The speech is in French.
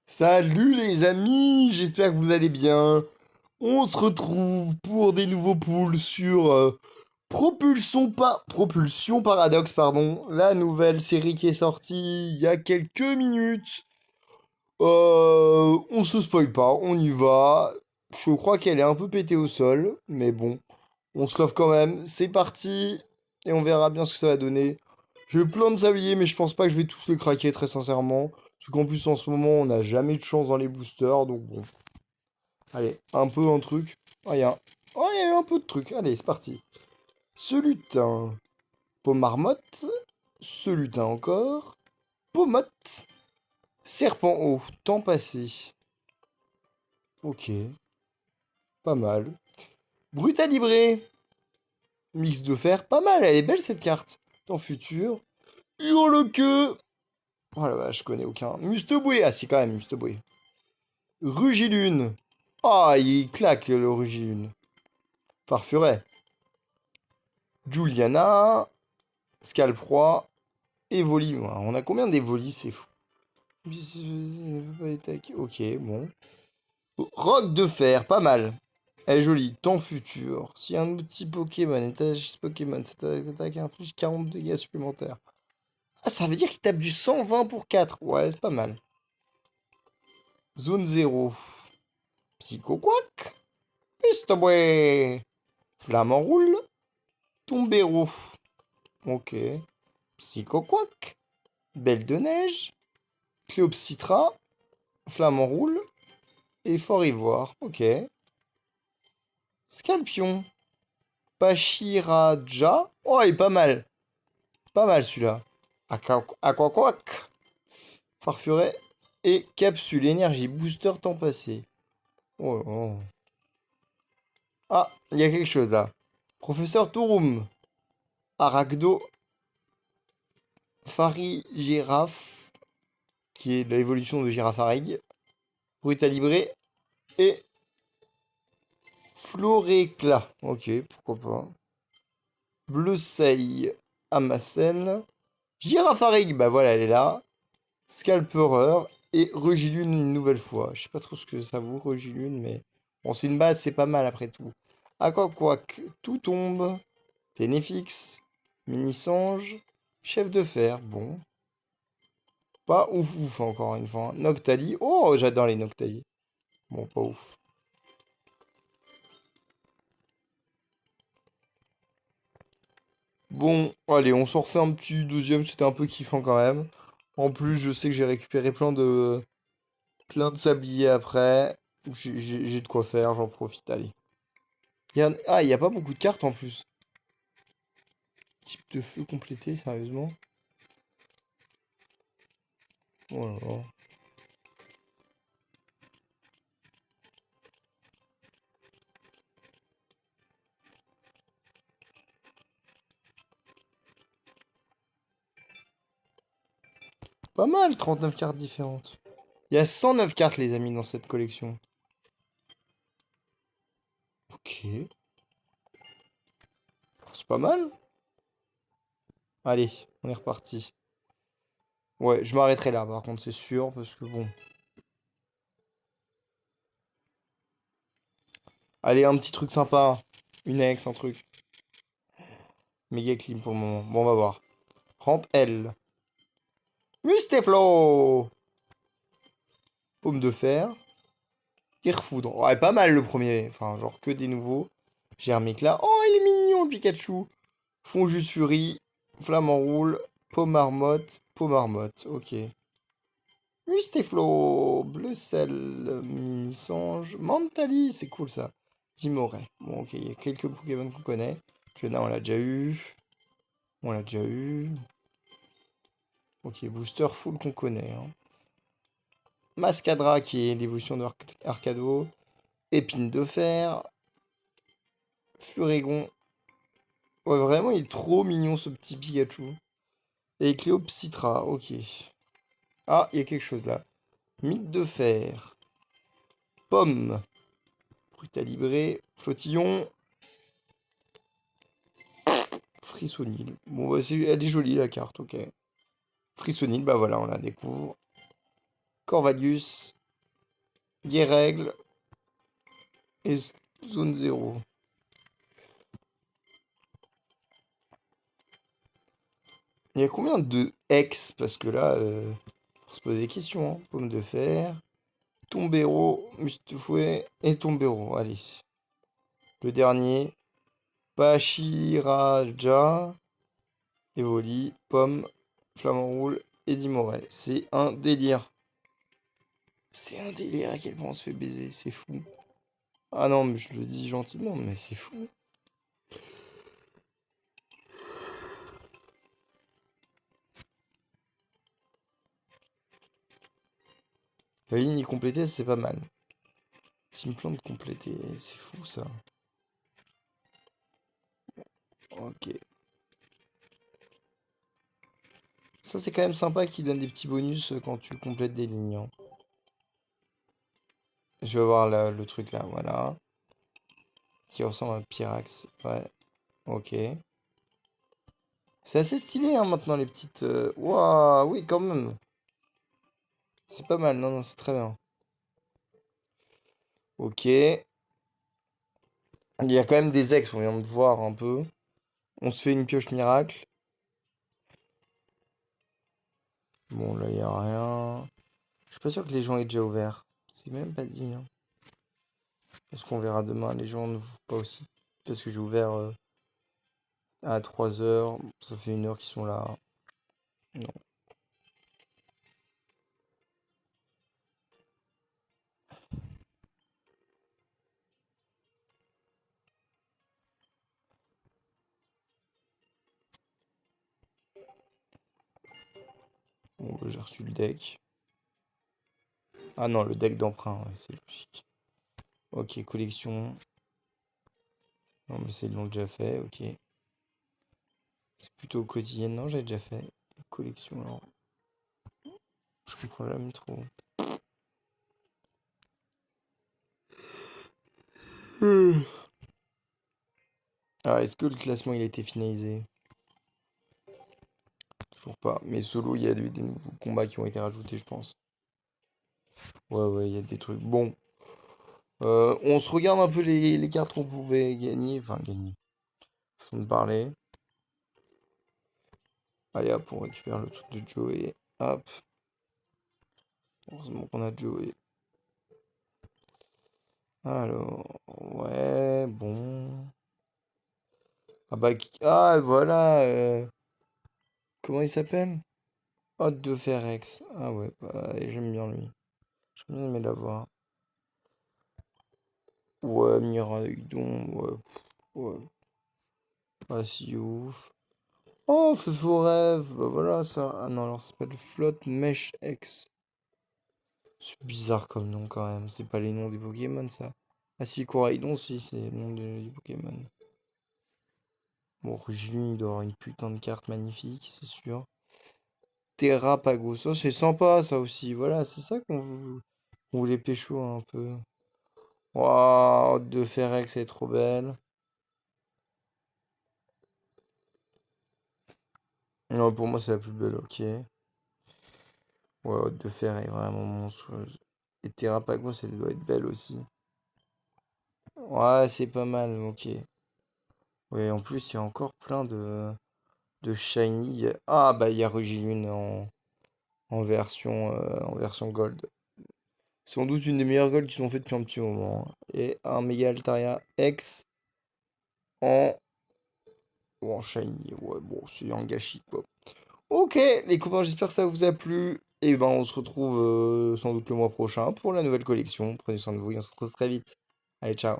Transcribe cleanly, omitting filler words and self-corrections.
Salut les amis, j'espère que vous allez bien. On se retrouve pour des nouveaux pools sur Propulsion Paradoxe, pardon, la nouvelle série qui est sortie il y a quelques minutes. On se spoil pas, on y va. Je crois qu'elle est un peu pétée au sol, mais bon, on se love quand même. C'est parti et on verra bien ce que ça va donner. J'ai plein de sabliers, mais je pense pas que je vais tous les craquer très sincèrement. Parce qu'en plus en ce moment on n'a jamais de chance dans les boosters, donc bon. Allez, un peu un truc. Ah, il y a eu un peu de trucs. Allez, c'est parti. Ce lutin. Pomarmotte. Ce lutin encore. Pomotte. Serpent haut. Temps passé. Ok, pas mal. Brutalibré. Mix de fer. Pas mal, elle est belle cette carte. Temps futur. Hurle-queue. Oh la vache, je connais aucun. Musteboué. Ah si, quand même, Musteboué. Rugilune. Ah, il claque le Rugilune. Farfuret. Juliana. Scalproie. Evoli. Ouais, on a combien d'Evoli? C'est fou. Ok, bon. Roc de fer, pas mal. Elle est jolie. Temps futur. Si un petit Pokémon étage Pokémon, cette attaque inflige 40 dégâts supplémentaires. Ah, ça veut dire qu'il tape du 120 pour 4. Ouais, c'est pas mal. Zone 0. Psychoquack. Pistoboué. Flamme en roule. Tombéro. Ok. Psychoquack. Belle de neige. Cléopsitra. Flamme en roule. Et Fort Ivoire. Ok. Scalpion. Pachiraja. Oh, il est pas mal. Pas mal celui-là. Aquaquac. Farfuret. Et capsule énergie booster temps passé. Oh, oh. Ah, il y a quelque chose là. Professeur Touroum. Arachdo. Farigiraffe. Qui est de l'évolution de Girafarig. Brutalibré. Et Floréclat. Ok, pourquoi pas. Bleuseille. Amacel. Girafarig. Bah voilà, elle est là. Scalpereur et Rugilune une nouvelle fois. Je sais pas trop ce que ça vaut, Rugilune, mais bon, c'est une base, c'est pas mal après tout. Aquaquack, tout tombe. Ténéfix, Mini-Sange, Chef de Fer, bon. Pas ouf ouf encore une fois. Noctali, oh j'adore les Noctali. Bon, pas ouf. Bon, allez, on s'en refait un petit deuxième, c'était un peu kiffant quand même. En plus, je sais que j'ai récupéré plein de sabliers après. J'ai de quoi faire, j'en profite, allez. Ah, il n'y a pas beaucoup de cartes en plus. Type de feu complété, sérieusement. Oh là là. Pas mal, 39 cartes différentes. Il y a 109 cartes, les amis, dans cette collection. Ok. C'est pas mal. Allez, on est reparti. Ouais, je m'arrêterai là, par contre, c'est sûr, parce que bon. Allez, un petit truc sympa. Une ex, un truc. Méga clean pour le moment. Bon, on va voir. Rampe L. Musteflo. Paume de fer. Irfoudre. Ouais, pas mal le premier. Enfin, genre que des nouveaux. Germicla. Oh, il est mignon, le Pikachu. Fonjus Fury. Flamme en roule. Pomarmotte. Pomarmotte. Ok. Musteflo. Bleu sel. Mini-Sange. Mantali. C'est cool ça. Timoret. Bon, ok. Il y a quelques Pokémon qu'on connaît. Jena, on l'a déjà eu. On l'a déjà eu. Ok. Booster full qu'on connaît, hein. Mascadra qui est l'évolution de Arcado. Épine de fer. Furégon. Ouais, vraiment, il est trop mignon ce petit Pikachu. Et Cléopsitra, ok. Ah, il y a quelque chose là. Mythe de fer. Pomme. Brutalibré. Flottillon. Frissonil. Bon, bah, elle est jolie la carte, ok. Frissonil, bah voilà, on la découvre. Corvalius. Guérègle et zone 0. Il y a combien de X? Parce que là, faut se poser des questions, hein. Pomme de fer, tombero, mustafouet et tombero. Allez. Le dernier. Pachiraja, Evoli, Pomme, Flamant Roule et Dimoré. C'est un délire. C'est un délire à quel point on se fait baiser. C'est fou. Ah non, mais je le dis gentiment, mais c'est fou. La ligne complétée, c'est pas mal. Team plante complétée, c'est fou ça. Ok. Ça, c'est quand même sympa qu'ils donnent des petits bonus quand tu complètes des lignes, hein. Je vais voir le truc là, voilà. Qui ressemble à Pyrax. Ouais, ok. C'est assez stylé hein, maintenant les petites. Waouh, oui, quand même. C'est pas mal, non, non, c'est très bien. Ok. Il y a quand même des ex, on vient de voir un peu. On se fait une pioche miracle. Bon, là, il n'y a rien. Je suis pas sûr que les gens aient déjà ouvert. C'est même pas dit, hein. Est-ce qu'on verra demain? Les gens ne pas aussi. Parce que j'ai ouvert à 3 heures. Ça fait 1 heure qu'ils sont là. Non. Bon, bah, j'ai reçu le deck. Ah non, le deck d'emprunt, ouais, c'est logique. Ok, collection. Non, mais c'est ils l'ont déjà fait, ok. C'est plutôt quotidienne. Non, j'ai déjà fait. Collection, alors. Je comprends jamais trop. Hmm. Alors, est-ce que le classement il a été finalisé? Toujours pas. Mais solo, il y a des nouveaux combats qui ont été rajoutés, je pense. Ouais, ouais, il y a des trucs. Bon. On se regarde un peu les cartes qu'on pouvait gagner. Enfin, gagner. Façon de parler. Allez, hop, on récupère le truc de Joey. Hop. Heureusement qu'on a Joey. Alors, ouais, bon. Ah bah, ah, voilà. Comment il s'appelle? Hôte de Ferex. Ah ouais, bah, j'aime bien lui. J'aime bien aimé l'avoir. Ouais, Miraidon, ouais, ouais. Pas si ouf. Oh, Feu Rêve, bah voilà ça. Ah non, alors ça s'appelle Flotte Mèche X. C'est bizarre comme nom quand même, c'est pas les noms des Pokémon ça. Ah si, Coraidon, si, c'est le nom des Pokémon. Bon, Rugilune, il doit avoir une putain de carte magnifique, c'est sûr. Terrapago, ça c'est sympa ça aussi, voilà, c'est ça qu'on voulait pécho un peu. Waouh, de Ferex, elle est trop belle. Non, pour moi c'est la plus belle, ok. Ouais, Hôte de Fer est vraiment monstrueuse. Et Terrapagos, elle doit être belle aussi. Ouais, c'est pas mal, ok. Ouais, en plus, il y a encore plein de shiny. Ah, bah, il y a Rugilune en version gold. Sans doute une des meilleures golds qu'ils ont fait depuis un petit moment, hein. Et un Mega Altaria X en, en shiny. Ouais, bon, c'est un gâchis, quoi. Ok, les copains, j'espère que ça vous a plu. Et ben, on se retrouve sans doute le mois prochain pour la nouvelle collection. Prenez soin de vous et on se retrouve très vite. Allez, ciao.